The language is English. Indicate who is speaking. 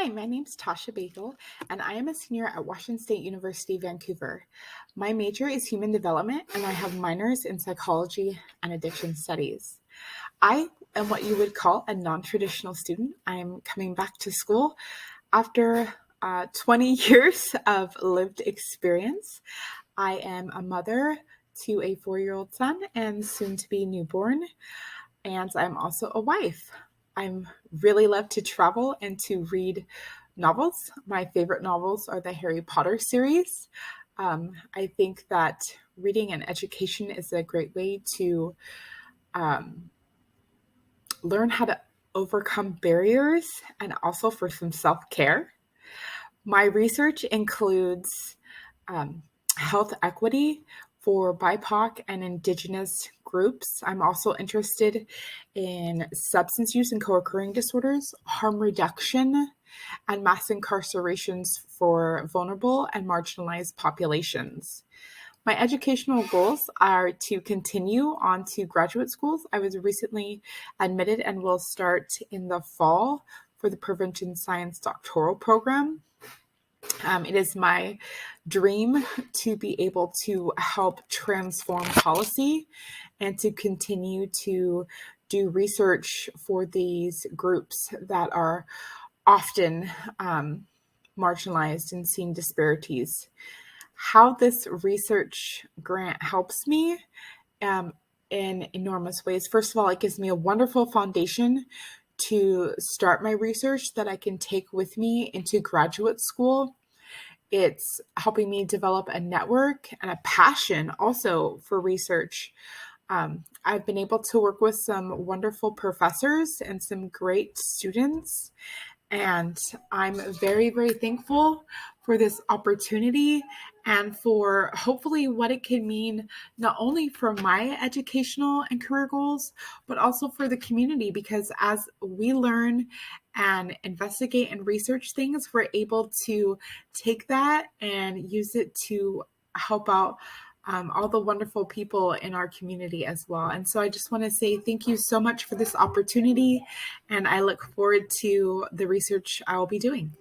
Speaker 1: Hi, my name's Tosha Bagel, and I am a senior at Washington State University, Vancouver. My major is human development, and I have minors in psychology and addiction studies. I am what you would call a non-traditional student. I'm coming back to school after 20 years of lived experience. I am a mother to a 4-year-old son and soon to be newborn, and I'm also a wife. I'm really love to travel and to read novels. My favorite novels are the Harry Potter series. I think that reading and education is a great way to learn how to overcome barriers and also for some self-care. My research includes health equity for BIPOC and Indigenous groups. I'm also interested in substance use and co-occurring disorders, harm reduction, and mass incarcerations for vulnerable and marginalized populations. My educational goals are to continue on to graduate schools. I was recently admitted and will start in the fall for the Prevention Science doctoral program. It is my dream to be able to help transform policy and to continue to do research for these groups that are often marginalized and seeing disparities. How this research grant helps me in enormous ways. First of all, it gives me a wonderful foundation to start my research that I can take with me into graduate school. It's helping me develop a network and a passion also for research. I've been able to work with some wonderful professors and some great students, and I'm very, very thankful for this opportunity and for hopefully what it can mean not only for my educational and career goals, but also for the community, because as we learn and investigate and research things, we're able to take that and use it to help out all the wonderful people in our community as well. And so I just want to say thank you so much for this opportunity, and I look forward to the research I will be doing.